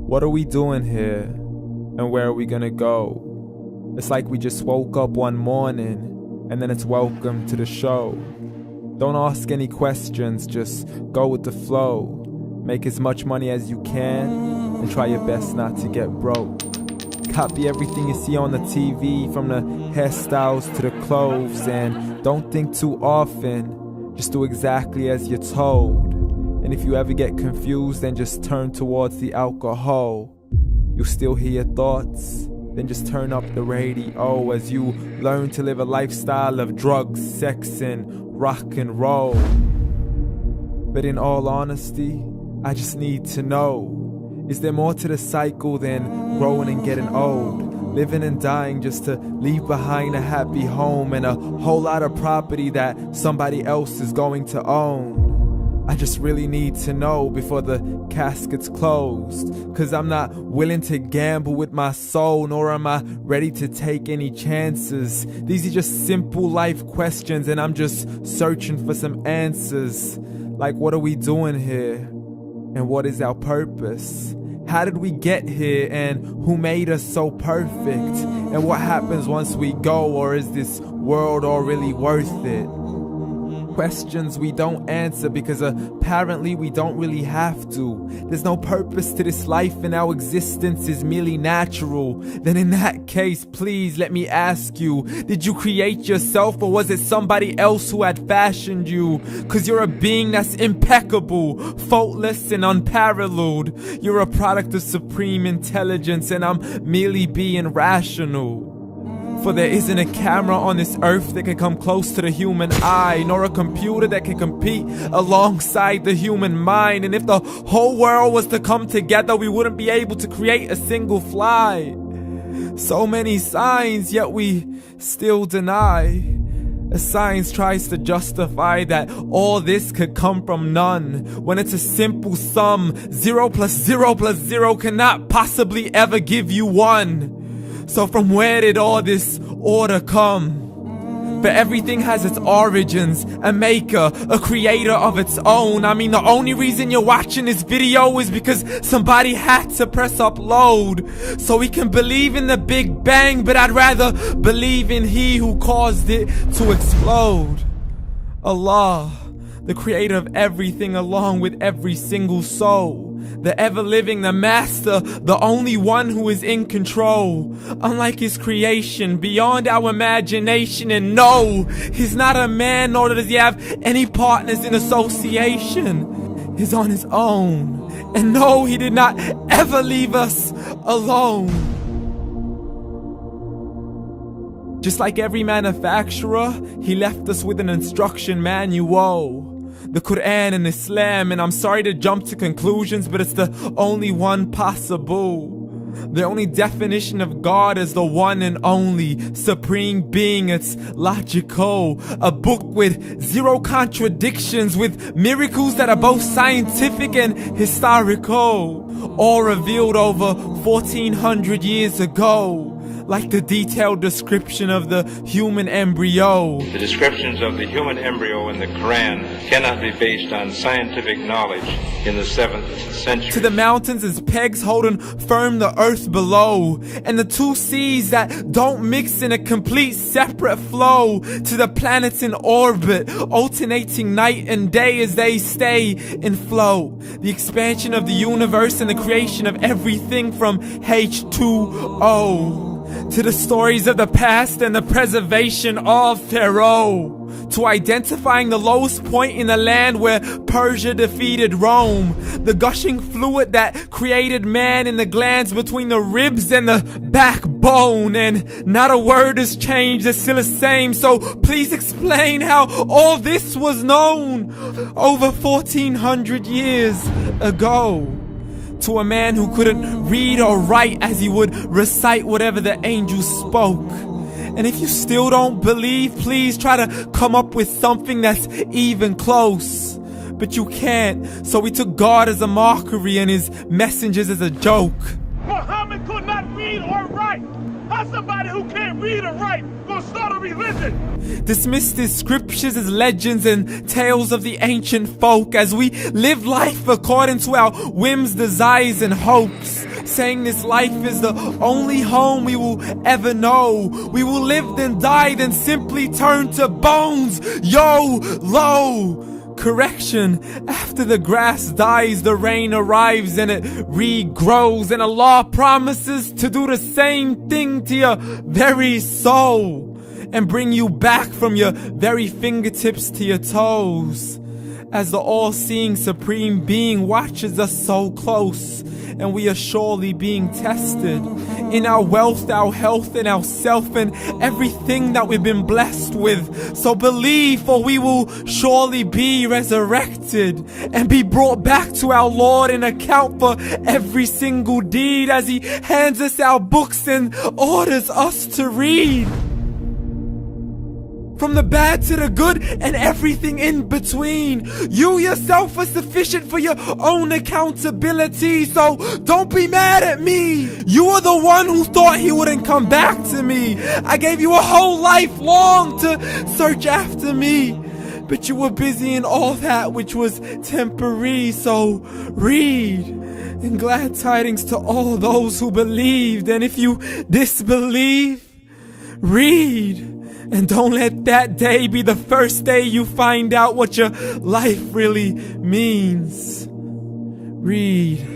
What are we doing here? And where are we gonna go? It's like we just woke up one morning and then it's welcome to the show. Don't ask any questions, just go with the flow. Make as much money as you can and try your best not to get broke. Copy everything you see on the TV, from the hairstyles to the clothes, and don't think too often, just do exactly as you're told. And if you ever get confused, then just turn towards the alcohol. You'll still hear your thoughts, then just turn up the radio as you learn to live a lifestyle of drugs, sex, and rock and roll. But in all honesty, I just need to know, is there more to the cycle than growing and getting old? Living and dying just to leave behind a happy home and a whole lot of property that somebody else is going to own. I just really need to know before the casket's closed, 'cause I'm not willing to gamble with my soul, nor am I ready to take any chances. These are just simple life questions and I'm just searching for some answers. Like, what are we doing here? And what is our purpose? How did we get here, and who made us so perfect? And what happens once we go, or is this world all really worth it? Questions we don't answer because apparently we don't really have to. There's no purpose to this life and our existence is merely natural. Then in that case, please let me ask you, did you create yourself, or was it somebody else who had fashioned you? 'Cause you're a being that's impeccable, faultless and unparalleled. You're a product of supreme intelligence and I'm merely being rational. For there isn't a camera on this earth that can come close to the human eye, nor a computer that can compete alongside the human mind. And if the whole world was to come together, we wouldn't be able to create a single fly. So many signs, yet we still deny. As science tries to justify that all this could come from none, when it's a simple sum. 0 plus 0 plus 0 cannot possibly ever give you 1. So from where did all this order come? For everything has its origins, a maker, a creator of its own. I mean, the only reason you're watching this video is because somebody had to press upload. So we can believe in the Big Bang, but I'd rather believe in He who caused it to explode. Allah, the creator of everything along with every single soul. The ever-living, the master, the only one who is in control. Unlike his creation, beyond our imagination. And no, he's not a man, nor does he have any partners in association. He's on his own. And no, he did not ever leave us alone. Just like every manufacturer, he left us with an instruction manual. The Quran and Islam, and I'm sorry to jump to conclusions, but it's the only one possible. The only definition of God is the one and only supreme being. It's logical, a book with 0 contradictions, with miracles that are both scientific and historical, all revealed over 1400 years ago. Like the detailed description of the human embryo. The descriptions of the human embryo in the Quran cannot be based on scientific knowledge in the 7th century. To the mountains as pegs holding firm the earth below, and the 2 seas that don't mix in a complete separate flow. To the planets in orbit, alternating night and day as they stay in flow. The expansion of the universe and the creation of everything from H2O. To the stories of the past and the preservation of Pharaoh. To identifying the lowest point in the land where Persia defeated Rome. The gushing fluid that created man in the glands between the ribs and the backbone. And not a word has changed, it's still the same. So please explain how all this was known over 1400 years ago. To a man who couldn't read or write, as he would recite whatever the angels spoke. And if you still don't believe, please try to come up with something that's even close. But you can't, so we took God as a mockery and his messengers as a joke. Muhammad could not read or write. How's somebody who can't read or write gonna start a religion? Dismissed his scriptures as legends and tales of the ancient folk, as we live life according to our whims, desires, and hopes. saying this life is the only home we will ever know. We will live then die, then simply turn to bones. YOLO! Correction, after the grass dies, the rain arrives and it regrows, and Allah promises to do the same thing to your very soul and bring you back from your very fingertips to your toes, as the all-seeing supreme being watches us so close, and we are surely being tested in our wealth, our health, and our self, and everything that we've been blessed with. So believe, for we will surely be resurrected and be brought back to our Lord and account for every single deed, as He hands us our books and orders us to read. From the bad to the good and everything in between. You yourself are sufficient for your own accountability, so don't be mad at me. You are the one who thought He wouldn't come back to me. I gave you a whole life long to search after me, but you were busy in all that which was temporary. So read, and glad tidings to all those who believed. And if you disbelieve, read. And don't let that day be the first day you find out what your life really means. Read.